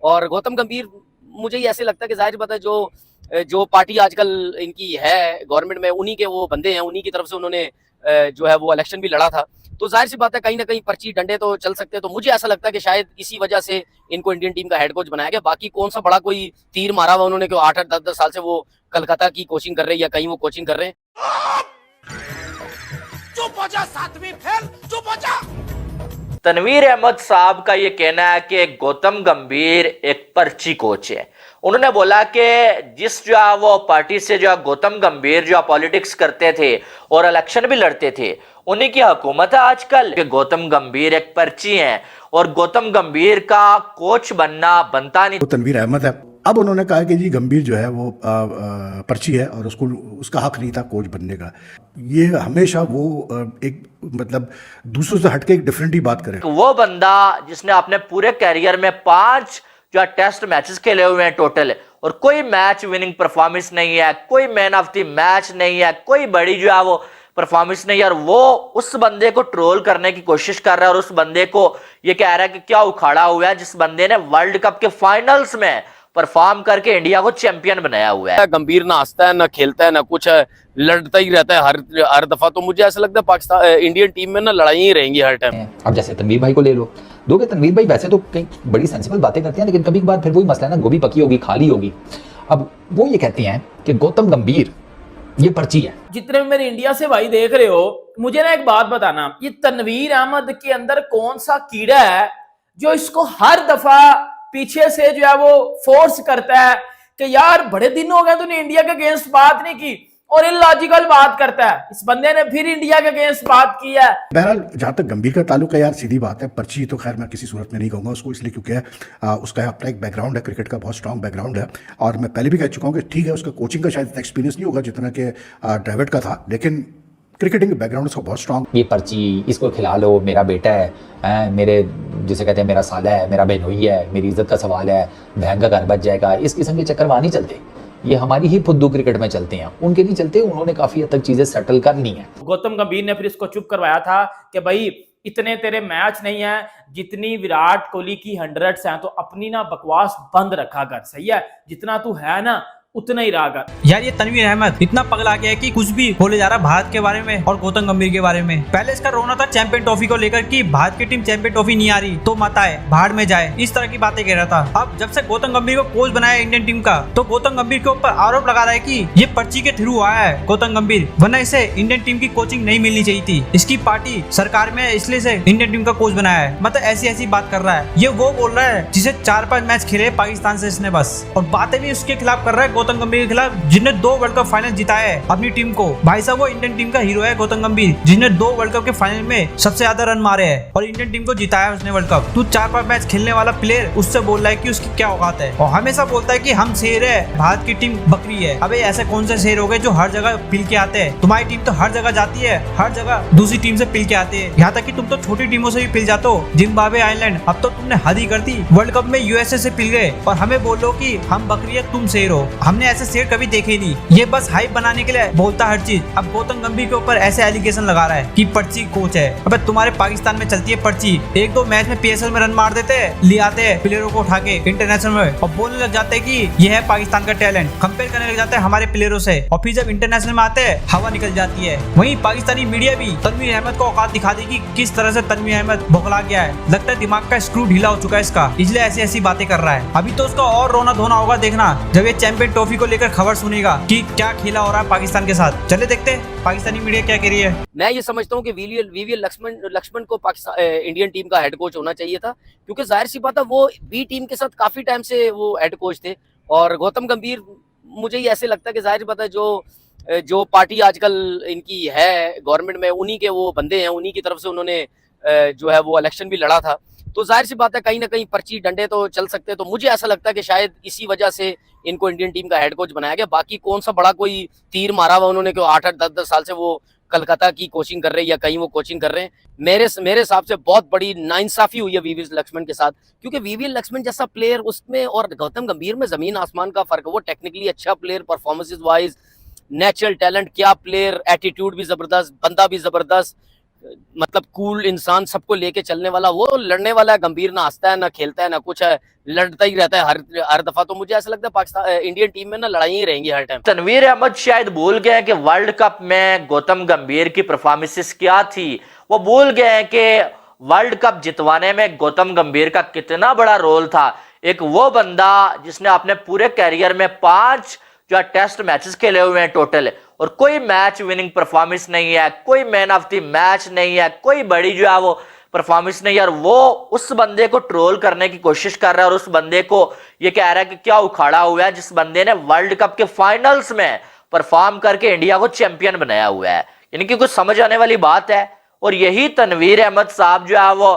और गौतम गंभीर मुझे ही ऐसे लगता है कि जाहिर बात है जो जो पार्टी आजकल इनकी है गवर्नमेंट में, उन्हीं के वो बंदे हैं, उन्हीं की तरफ से उन्होंने जो है वो इलेक्शन भी लड़ा था। तो जाहिर सी बात है कहीं ना कहीं पर्ची डंडे तो चल सकते हैं। तो मुझे ऐसा लगता है कि शायद इसी वजह से इनको इंडियन टीम का हेड कोच बनाया गया। बाकी कौन सा बड़ा कोई तीर मारा हुआ उन्होंने, क्यों 8-8 10-10 साल से वो कलकत्ता की कोचिंग कर रहे हैं या कहीं वो कोचिंग कर रहे हैं। चुप हो जा, सातवीं फेल, चुप हो जा। तनवीर अहमद साहब का ये कहना है कि गौतम गंभीर एक पर्ची कोच है। उन्होंने बोला कि जिस जो वो पार्टी से जो गौतम गंभीर जो पॉलिटिक्स करते थे और इलेक्शन भी लड़ते थे, उन्हीं की हुकूमत है आजकल कि गौतम गंभीर एक पर्ची है और गौतम गंभीर का कोच बनता नहीं। वो तनवीर अहमद है। अब उन्होंने कहा कि जी गंभीर जो है वो पर्ची है और उसको उसका हक नहीं था कोच बनने का। ये हमेशा वो एक मतलब दूसरों से हटके एक डिफरेंट ही बात करे। वो बंदा जिसने अपने पूरे कैरियर में 5 जो टेस्ट मैचेस खेले हुए हैं टोटल, और कोई मैच विनिंग परफॉर्मेंस नहीं है, कोई मैन ऑफ द मैच नहीं है, कोई बड़ी जो है वो परफॉर्मेंस नहीं है, और वो उस बंदे को ट्रोल करने की कोशिश कर रहा है और उस बंदे को ये कह रहा है कि क्या उखाड़ा हुआ है जिस बंदे ने वर्ल्ड कप के फाइनल्स में परफॉर्म करके इंडिया को चैंपियन बनाया हुआ है। गंभीर ना हंसता है, ना खेलता है, ना कुछ है, लड़ता ही रहता है हर दफा। तो मुझे ऐसा लगता है पाकिस्तान इंडियन टीम में ना लड़ाई ही रहेंगी हर टाइम। अब जैसे तनवीर भाई को ले लो, दोगे तनवीर भाई वैसे तो कई बड़ी सेंसिबल बातें करते हैं, लेकिन कभी कभार फिर वही मसला है ना, गोभी पकी होगी खाली होगी। अब वो ये कहती हैं कि गौतम गंभीर ये पर्ची है। जितने भी मेरे इंडिया से भाई देख रहे हो, मुझे ना एक बात बताना, ये तनवीर अहमद के अंदर कौन सा कीड़ा है जो इसको हर दफा पीछे से जो है वो फोर्स करता है कि यार बड़े दिन हो गए तूने इंडिया के अगेंस्ट बात नहीं की, और इलॉजिकल बात करता है। इस बंदे ने फिर इंडिया के अगेंस्ट बात की है। बहरहाल जहाँ तक गंभीर का ताल्लुक है यार, सीधी बात है, पर्ची तो खैर मैं किसी सूरत में नहीं कहूँगा उसको, इसलिए क्योंकि उसका अपना एक बैकग्राउंड है, क्रिकेट का बहुत स्ट्रॉन्ग बैकग्राउंड है। और मैं पहले भी कह चुका हूँ कि ठीक है उसका कोचिंग का शायद एक्सपीरियंस नहीं होगा जितना कि ड्राविड का था, लेकिन क्रिकेटिंग बैकग्राउंड उसका बहुत स्ट्रॉन्ग। ये पर्ची इसको खिला लो, मेरा बेटा है, मेरे जिसे कहते हैं मेरा साला है, मेरा बहनोई है, मेरी इज्जत का सवाल है, बहन का घर बच जाएगा, इस किस्म के चक्कर वहाँ नहीं चलते। ये हमारी ही फुद्दू क्रिकेट में चलते हैं, उनके नहीं चलते। उन्होंने काफी हद तक चीजें सेटल करनी है। गौतम गंभीर ने फिर इसको चुप करवाया था कि भाई इतने तेरे मैच नहीं है जितनी विराट कोहली की 100s हैं, तो अपनी ना बकवास बंद रखा कर, सही है, जितना तू है ना उतना ही रहा कर। यार ये तनवीर अहमद इतना पगला गया है कि कुछ भी बोले जा रहा भारत के बारे में और गौतम गंभीर के बारे में। पहले इसका रोना था चैंपियन ट्रॉफी को लेकर कि भारत की टीम चैंपियन ट्रॉफी नहीं आ रही तो मत आए, बाहर में जाए, इस तरह की बातें कह रहा था। अब जब से गौतम गंभीर को कोच बनाया इंडियन टीम का, तो गौतम गंभीर के ऊपर आरोप लगा रहा है कि ये पर्ची के थ्रू आया है गौतम गंभीर, वरना इसे इंडियन टीम की कोचिंग नहीं मिलनी चाहिए थी। इसकी पार्टी सरकार में इसलिए से इंडियन टीम का कोच बनाया है। मतलब ऐसी बात कर रहा है। ये वो बोल रहा है जिसे 4-5 मैच खेले पाकिस्तान से इसने बस, और बातें भी उसके खिलाफ कर रहा है, गौतम गंभीर के खिलाफ, जिसने 2 वर्ल्ड कप फाइनल जिताया है अपनी टीम को। भाई साहब वो इंडियन टीम का हीरो है गौतम गंभीर, जिसने 2 वर्ल्ड कप के फाइनल में सबसे ज्यादा रन मारे हैं और इंडियन टीम को जिताया उसने वर्ल्ड कप। तू 4-5 मैच खेलने वाला प्लेयर उससे बोल रहा है कि उसकी क्या औकात है, और हमेशा बोलता है कि हम शेर है, भारत की टीम बकरी है। अबे ऐसे कौन से शेर हो गए जो हर जगह पिल के आते हैं? तुम्हारी टीम तो हर जगह जाती है, हर जगह दूसरी टीम से पिल के आते हैं, यहाँ तक कि तुम तो छोटी टीमों से भी पिल जाते हो, जिम्बाब्वे, आयरलैंड। अब तो तुमने हद ही कर दी, वर्ल्ड कप में यूएसए से पिल गए और हमें बोलो कि हम बकरी है, तुम शेर हो। हमने ऐसे शेर कभी देखे नहीं। ये बस हाइप बनाने के लिए बोलता हर चीज। अब गौतम गंभीर के ऊपर ऐसे एलिगेशन लगा रहा है कि पर्ची कोच है। अबे तुम्हारे पाकिस्तान में चलती है पर्ची, 1-2 मैच में पीएसएल में रन मार देते हैं, ले आते हैं प्लेयरों को उठा के इंटरनेशनल में और बोलने लग जाते हैं कि ये है पाकिस्तान का टैलेंट, कंपेयर करने लग जाते हैं हमारे प्लेयरों से, और फिर जब इंटरनेशनल में आते हैं हवा निकल जाती है। वहीं पाकिस्तानी मीडिया भी तनवीर अहमद को औकात दिखा दी कि किस तरह से तनवीर अहमद बौखला गया है, लगता है दिमाग का स्क्रू ढीला हो चुका है इसका, इसलिए ऐसी बातें कर रहा है। अभी तो उसका और रोना धोना होगा, देखना जब ये चैंपियन ट्रॉफी को लेकर खबर सुनेगा कि क्या खेला हो रहा है पाकिस्तान के साथ। चले देखते हैं पाकिस्तानी मीडिया क्या कह रही है। मैं ये समझता हूँ कि वीवीएल लक्ष्मण को पाकिस्तान इंडियन टीम का हेड कोच होना चाहिए था, क्योंकि जाहिर सी बात है वो बी टीम के साथ काफी टाइम से वो हेड कोच थे। और गौतम गंभीर मुझे ही ऐसे लगता है कि जाहिर बात है जो पार्टी आजकल इनकी है गवर्नमेंट में, उन्हीं के वो बंदे हैं, उन्हीं की तरफ से उन्होंने जो है वो इलेक्शन भी लड़ा था। तो जाहिर सी बात है कहीं ना कहीं पर्ची डंडे तो चल सकते हैं। तो मुझे ऐसा लगता है कि शायद इसी वजह से इनको इंडियन टीम का हेड कोच बनाया गया। बाकी कौन सा बड़ा कोई तीर मारा हुआ उन्होंने, क्यों 8-8 10-10 साल से वो कलकत्ता की कोचिंग कर रहे हैं या कहीं वो कोचिंग कर रहे हैं। मेरे हिसाब से बहुत बड़ी नाइंसाफी हुई है वीवीएल लक्ष्मण के साथ, क्योंकि वीवीएल लक्ष्मण जैसा प्लेयर उसमें और गौतम गंभीर में जमीन आसमान का फर्क है। वो टेक्निकली अच्छा player, performances wise natural talent, क्या प्लेयर, एटीट्यूड भी जबरदस्त, बंदा भी जबरदस्त, मतलब कूल इंसान, सबको लेके चलने वाला, वो लड़ने वाला है। गंभीर ना हंसता है, ना खेलता है, ना कुछ है, लड़ता ही रहता है हर दफा। तो मुझे ऐसा लगता है पाकिस्तान इंडियन टीम में ना लड़ाई ही रहेंगी हर टाइम। तनवीर अहमद शायद भूल गए हैं कि वर्ल्ड कप में गौतम गंभीर की परफॉर्मेंसेस क्या थी। वो भूल गए हैं कि वर्ल्ड कप जितवाने में गौतम गंभीर का कितना बड़ा रोल था। एक वो बंदा जिसने अपने पूरे कैरियर में 5 जो टेस्ट मैचेस खेले हुए हैं टोटल, और कोई मैच विनिंग परफॉर्मेंस नहीं है, कोई मैन ऑफ द मैच नहीं है, कोई बड़ी जो है वो परफॉर्मेंस नहीं है, और वो उस बंदे को ट्रोल करने की कोशिश कर रहा है और उस बंदे को ये कह रहा है कि क्या उखाड़ा हुआ है, जिस बंदे ने वर्ल्ड कप के फाइनल्स में परफॉर्म करके इंडिया को चैंपियन बनाया हुआ है। यानी कि कुछ समझ आने वाली बात है। और यही तनवीर अहमद साहब जो है वो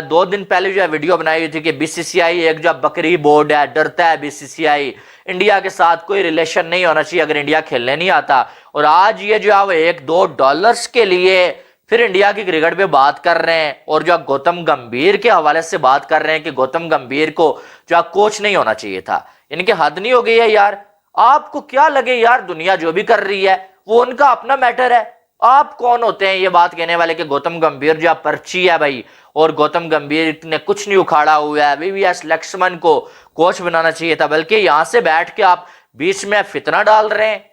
2 दिन पहले जो है वीडियो बनाई हुई थी कि बीसीसीआई एक जो बकरी बोर्ड है, डरता है बीसीसीआई, इंडिया के साथ कोई रिलेशन नहीं होना चाहिए अगर इंडिया खेलने नहीं आता। और आज ये जो है वो $1-2 के लिए फिर इंडिया की क्रिकेट पे बात कर रहे हैं और जो गौतम गंभीर के हवाले से बात कर रहे हैं कि गौतम गंभीर को जो कोच नहीं होना चाहिए था। यानी कि हद नहीं हो गई है यार। आपको क्या लगे यार, दुनिया जो भी कर रही है वो उनका अपना मैटर है। आप कौन होते हैं ये बात कहने वाले कि गौतम गंभीर जो पर्ची है भाई, और गौतम गंभीर ने कुछ नहीं उखाड़ा हुआ है, वीवीएस लक्ष्मण को कोच बनाना चाहिए था। बल्कि यहां से बैठ के आप बीच में फितना डाल रहे हैं।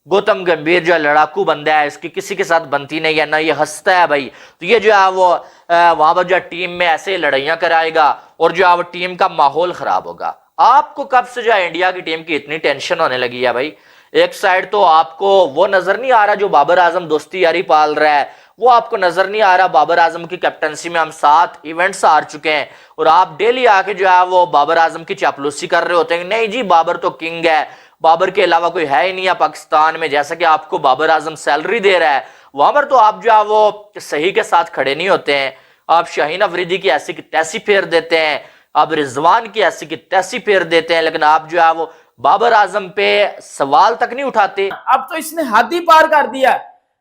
गौतम गंभीर जो लड़ाकू बंदा है, इसकी किसी के साथ बनती नहीं है, ना ये हंसता है भाई, तो ये जो है वो वहां पर जो टीम में ऐसे लड़ाइयां कराएगा और जो है वो टीम का माहौल खराब होगा। आपको कब से जो है इंडिया की टीम की इतनी टेंशन होने लगी है भाई? एक साइड तो आपको वो नजर नहीं आ रहा जो बाबर आजम दोस्ती यारी पाल रहा है, वो आपको नजर नहीं आ रहा। बाबर आजम की कैप्टनसी में हम 7 इवेंट्स हार चुके हैं और आप डेली आके जो है वो बाबर आजम की चापलूसी कर रहे होते हैं। नहीं जी, बाबर तो किंग है, बाबर के अलावा कोई है ही नहीं है पाकिस्तान में। जैसा कि आपको बाबर आजम सैलरी दे रहा है, वहां पर तो आप जो है वो सही के साथ खड़े नहीं होते हैं। आप शाहीन अफरीदी की ऐसी की तैसी फेर देते हैं, आप रिजवान की ऐसी की तैसी फेर देते हैं, लेकिन आप जो है वो बाबर आजम पे सवाल तक नहीं उठाते। अब तो इसने हद ही पार कर दिया।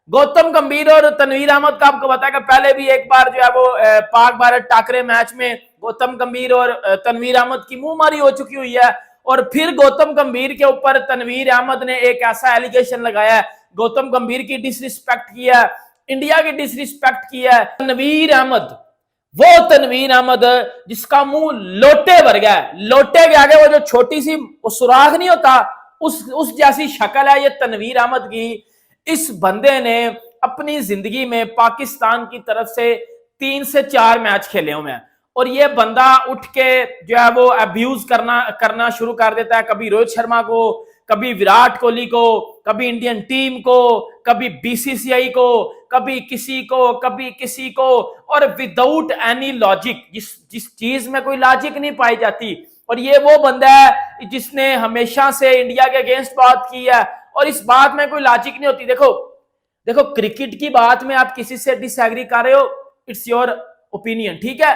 गौतम गंभीर और तनवीर अहमद का आपको बताया पहले भी एक बार जो है वो पाक भारत टाकरे मैच में गौतम गंभीर और तनवीर अहमद की मुंहमारी हो चुकी हुई है। और फिर गौतम गंभीर के ऊपर तनवीर अहमद ने एक ऐसा एलिगेशन लगाया है, गौतम गंभीर की डिसरिस्पेक्ट किया, इंडिया की डिसरिस्पेक्ट किया। तनवीर अहमद, वो तनवीर अहमद जिसका मुंह लोटे भर गया है, लोटे के आगे वो जो छोटी सी सुराख नहीं होता, उस जैसी शक्ल है ये तनवीर अहमद की। इस बंदे ने अपनी जिंदगी में पाकिस्तान की तरफ से 3 से 4 मैच खेले हुए हैं और ये बंदा उठ के जो है वो अब्यूज करना शुरू कर देता है। कभी रोहित शर्मा को, कभी विराट कोहली को, कभी इंडियन टीम को, कभी बीसीसीआई को, कभी किसी को, और विदाउट एनी लॉजिक, जिस चीज में कोई लॉजिक नहीं पाई जाती। और ये वो बंदा है जिसने हमेशा से इंडिया के अगेंस्ट बात की है और इस बात में कोई लॉजिक नहीं होती। देखो क्रिकेट की बात में आप किसी से डिसएग्री कर रहे हो, इट्स योर ओपिनियन, ठीक है,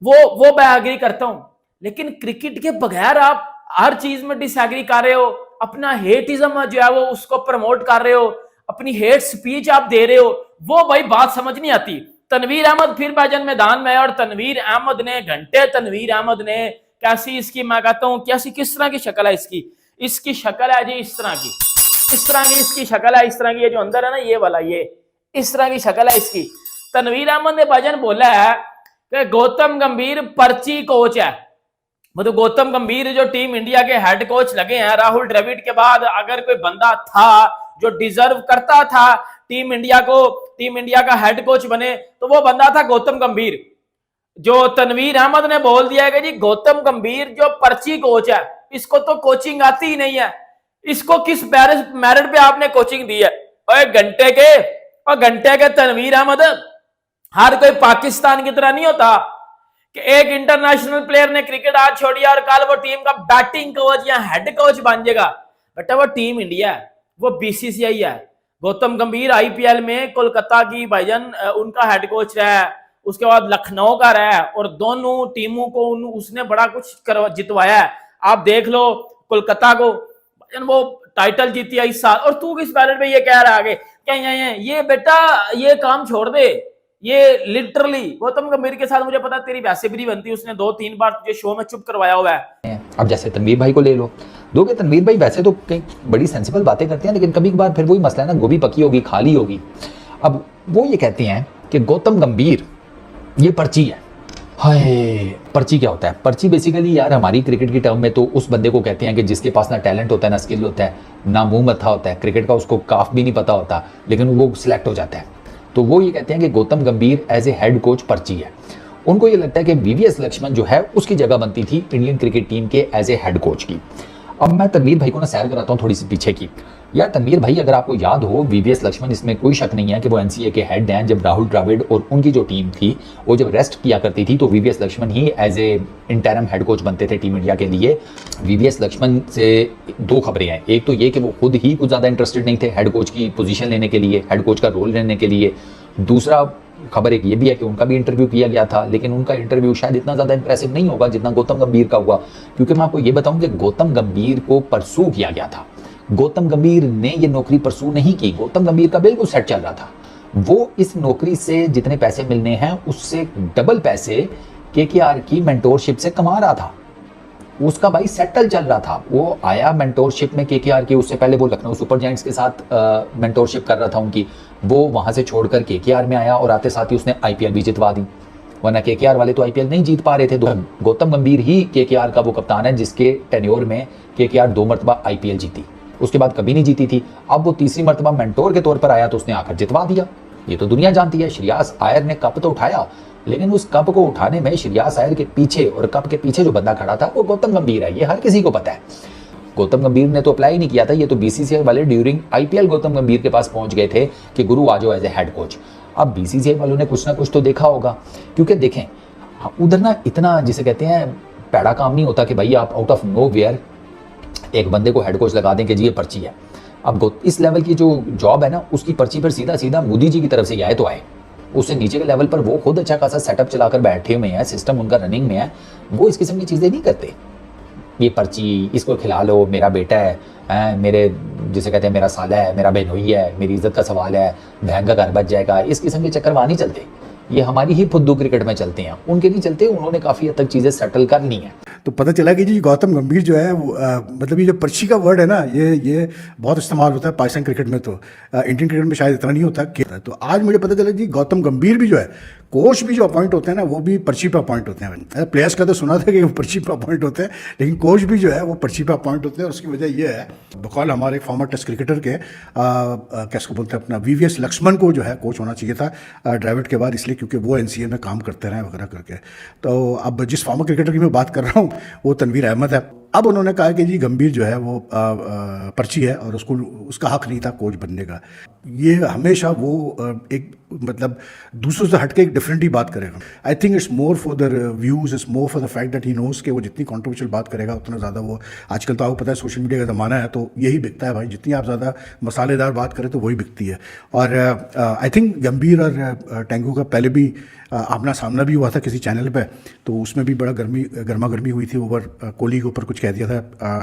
वो मैं एग्री करता हूं। लेकिन क्रिकेट के बगैर आप हर चीज में डिसएग्री कर रहे हो, अपना हेटिज्म जो है वो उसको प्रमोट कर रहे हो, अपनी हेट स्पीच आप दे रहे हो, वो भाई बात समझ नहीं आती। तनवीर अहमद फिर भाईजान मैदान में है और तनवीर अहमद ने कैसी इसकी, मैं कहता हूं कैसी, किस तरह की शक्ल है इसकी शक्ल है जी इस तरह की इसकी शक्ल है, इस तरह की, ये जो अंदर है ना ये वाला, ये इस तरह की शक्ल है इसकी। तनवीर अहमद ने भाईजान बोला है कि गौतम गंभीर पर्ची कोच है। मतलब गौतम गंभीर जो टीम इंडिया के हेड कोच लगे हैं, राहुल द्रविड़ के बाद अगर कोई बंदा था जो डिजर्व करता था टीम इंडिया का हेड कोच बने तो वो बंदा था गौतम गंभीर। जो तनवीर अहमद ने बोल दिया कि जी गौतम गंभीर जो पर्ची कोच है, इसको तो कोचिंग आती ही नहीं है, इसको किस मेरिट पे आपने कोचिंग दी है? और घंटे के तनवीर अहमद, हर कोई पाकिस्तान की तरह नहीं होता कि एक इंटरनेशनल प्लेयर ने क्रिकेट आज छोड़ी और कल वो टीम का बैटिंग कोच या हेड कोच बन जाएगा। बेटा वो टीम इंडिया है, वो बीसीसीआई है। गौतम गंभीर आईपीएल में कोलकाता की भाईजान उनका हेड कोच रहा है, उसके बाद लखनऊ का रहा है और दोनों टीमों को उसने बड़ा कुछ जितवाया है। आप देख लो कोलकाता को वो टाइटल जीती है इस साल, और तू किस बैलेट पे ये कह रहा है आगे क्या ये बेटा ये काम छोड़ दे। ये लिटरली गौतम गंभीर के साथ मुझे पता तेरी वैसे भी नहीं बनती, उसने 2-3 बार तुझे शो में चुप करवाया हुआ है। अब जैसे तनवीर भाई को ले लो, दोगे तनवीर भाई वैसे तो कई बड़ी सेंसिबल बातें करते हैं, लेकिन कभी कभार फिर वही मसला है ना, गोभी पकी होगी खाली होगी। अब वो ये कहते हैं कि गौतम गंभीर ये पर्ची है। हाय, पर्ची क्या होता है? पर्ची बेसिकली यार हमारी क्रिकेट की टर्म में तो उस बंदे को कहते हैं कि जिसके पास ना टैलेंट होता है, ना स्किल होता है, ना मुंह मत्था होता है, क्रिकेट का उसको काफ भी नहीं पता होता, लेकिन वो सिलेक्ट हो जाता है। तो वो ये कहते हैं कि गौतम गंभीर एज ए हेड कोच पर्ची है। उनको ये लगता है कि वीवीएस लक्ष्मण जो है उसकी जगह बनती थी इंडियन क्रिकेट टीम के एज ए हेड कोच की। अब मैं तनवीर भाई को ना सैर कराता हूँ थोड़ी सी पीछे की। यार तनवीर भाई, अगर आपको याद हो, वीवीएस लक्ष्मण, इसमें कोई शक नहीं है कि वो एनसीए के हेड हैं। जब राहुल द्रविड़ और उनकी जो टीम थी वो जब रेस्ट किया करती थी तो वीवीएस लक्ष्मण ही as a interim head coach बनते थे टीम इंडिया के लिए। वीवीएस लक्ष्मण से दो खबरें हैं। एक तो ये कि वो खुद ही कुछ ज़्यादा इंटरेस्टेड नहीं थे हेड कोच की पोजीशन लेने के लिए, हेड कोच का रोल लेने के लिए। दूसरा खबर एक ये भी है कि उनका भी इंटरव्यू किया गया था, लेकिन उनका इंटरव्यू शायद इतना ज़्यादा इंप्रेसिव नहीं होगा जितना गौतम गंभीर का हुआ। क्योंकि मैं आपको ये बताऊं कि गौतम गंभीर को परसू किया गया था। गौतम गंभीर ने ये नौकरी परसू नहीं की। गौतम गंभीर का बिल्कुल सेट चल रहा था। वो इस नौकरी से जितने पैसे मिलने हैं उससे डबल पैसे केकेआर की मेंटोरशिप से कमा रहा था। उसका भाई सेटल चल रहा था। वो आया मेंटोरशिप में केकेआर की, उससे पहले वो लखनऊ सुपर जायंट्स के साथ मेंटोरशिप कर रहा था उनकी। वो वहां से छोड़कर केकेआर में आया और आते साथ ही उसने आईपीएल भी जितवा दी, वरना केकेआर वाले तो आईपीएल नहीं जीत पा रहे थे। गौतम गंभीर ही केकेआर का वो कप्तान है जिसके टेन्योर में केकेआर 2 मरतबा आईपीएल जीती, उसके बाद कभी नहीं जीती थी। अब वो तीसरी मरतबा मेंटोर के तौर पर आया तो उसने आकर जितवा दिया। ये तो दुनिया जानती है। श्रेयास अय्यर ने कप तो उठाया, लेकिन उस कप को उठाने में श्रेयास अय्यर के पीछे और कप के पीछे जो बंदा खड़ा था वो गौतम गंभीर है। ये हर किसी को पता है। गौतम गंभीर ने तो अप्लाई नहीं किया था, ये तो बीसीसीआई वाले ड्यूरिंग आईपीएल गौतम गंभीर के पास पहुंच गए थे कि गुरु आ जाओ एज ए हेड कोच। अब बीसीसीआई वालों ने कुछ ना कुछ तो देखा होगा, क्योंकि देखें उधर ना इतना जिसे कहते हैं पैड़ा काम नहीं होता कि भाई आप आउट ऑफ नो वेयर एक बंदे को हेड कोच लगा दें कि जी ये पर्ची है। अब इस लेवल की जो जॉब है ना उसकी पर्ची पर सीधा सीधा मोदी जी की तरफ से आए तो आए, उससे नीचे के लेवल पर वो खुद अच्छा खासा सेटअप चलाकर बैठे हुए हैं, सिस्टम उनका रनिंग में है। वो इस किस्म की चीज़ें नहीं करते। ये पर्ची, इसको खिला लो, मेरा बेटा है, मेरे जिसे कहते हैं मेरा साला है, मेरा बहनोई है, मेरी इज्जत का सवाल है, बहन का घर बच जाएगा, इस किस्म के चक्कर वहाँ नहीं चलते। ये हमारी ही फुद्दू क्रिकेट में चलते हैं, उनके नहीं चलते। उन्होंने काफ़ी हद तक चीज़ें सेटल कर ली हैं। तो पता चला कि जी गौतम गंभीर जो है वो मतलब ये जो पर्ची का वर्ड है ना, ये बहुत इस्तेमाल होता है पाकिस्तान क्रिकेट में। तो इंडियन क्रिकेट में शायद इतना नहीं होता कि। तो आज मुझे पता चला जी गौतम गंभीर भी जो है, कोच भी जो अपॉइंट होते हैं ना वो भी पर्ची पे अपॉइंट होते हैं। प्लेयर्स का तो सुना था कि वो पर्ची पे अपॉइंट होते हैं, लेकिन कोच भी जो है वो पर्ची पे अपॉइंट होते हैं। और उसकी वजह ये है, बकौल हमारे फॉर्मर टेस्ट क्रिकेटर के कैसे बोलते हैं अपना वीवीएस लक्ष्मण को जो है कोच होना चाहिए था द्रविड़ के बाद, इसलिए क्योंकि वो एनसीए में काम करते रहे वगैरह करके। तो अब जिस फॉर्मर क्रिकेटर की मैं बात कर रहा हूँ वो तनवीर अहमद है। अब उन्होंने कहा कि जी गंभीर जो है वो पर्ची है और उसका हक नहीं था कोच बनने का। ये हमेशा वो एक मतलब दूसरों से हटके एक डिफरेंट ही बात करेगा। I think it's more for the views, it's more for the fact that he knows कि वो जितनी कॉन्ट्रोवर्शियल बात करेगा उतना ज़्यादा वो, आजकल तो आपको पता है सोशल मीडिया का ज़माना है तो यही बिकता है भाई, जितनी आप ज़्यादा मसालेदार बात करें तो वही बिकती है। और आई थिंक गंभीर और टेंगू का पहले भी आमना सामना भी हुआ था किसी चैनल पे, तो उसमें भी बड़ा गर्मा गर्मी हुई थी। ओवर कोहली के ऊपर कुछ कह दिया था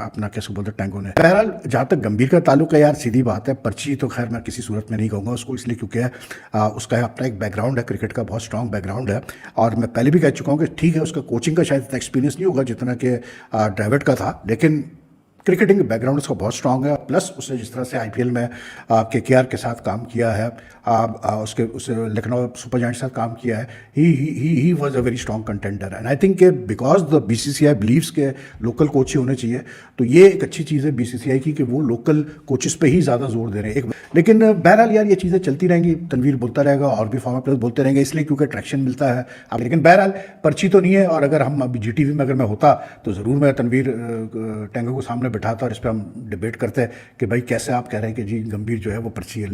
अपना कैसे बोलते टेंगो ने। बहरहाल जहाँ तक गंभीर का ताल्लुक है यार, सीधी बात है, पर्ची तो खैर मैं किसी सूरत में नहीं कहूँगा उसको, इसलिए क्योंकि उसका अपना एक बैकग्राउंड है, क्रिकेट का बहुत स्ट्रॉन्ग बैकग्राउंड है। और मैं पहले भी कह चुका हूँ कि ठीक है उसका कोचिंग का शायद एक्सपीरियंस नहीं होगा जितना कि द्रविड़ का था, लेकिन क्रिकेटिंग बैकग्राउंड उसका बहुत स्ट्रांग है। प्लस उसने जिस तरह से आईपीएल में केकेआर के साथ काम किया है, उससे लखनऊ सुपर जायंट्स के साथ काम किया है, he was a very strong contender. And I think के बिकॉज द बीसीसीआई बिलीव्स के लोकल कोच ही होने चाहिए, तो ये एक अच्छी चीज़ है बीसीसीआई की कि वो लोकल कोचेस पे ही ज़्यादा जोर दे रहे हैं। लेकिन बहरहाल यार ये चीज़ें चलती रहेंगी, तनवीर बोलता रहेगा और भी फॉर्मर प्लेयर्स बोलते रहेंगे, इसलिए क्योंकि ट्रैक्शन मिलता है। अब लेकिन बहरहाल पर्ची तो नहीं है, और अगर हम अभी जीटीवी में अगर मैं होता तो ज़रूर मैं तनवीर टेंगो को सामने बिठाता और इस पर हम डिबेट करते हैं कि भाई कैसे आप कह रहे हैं कि जी गंभीर जो है वो पर्ची है।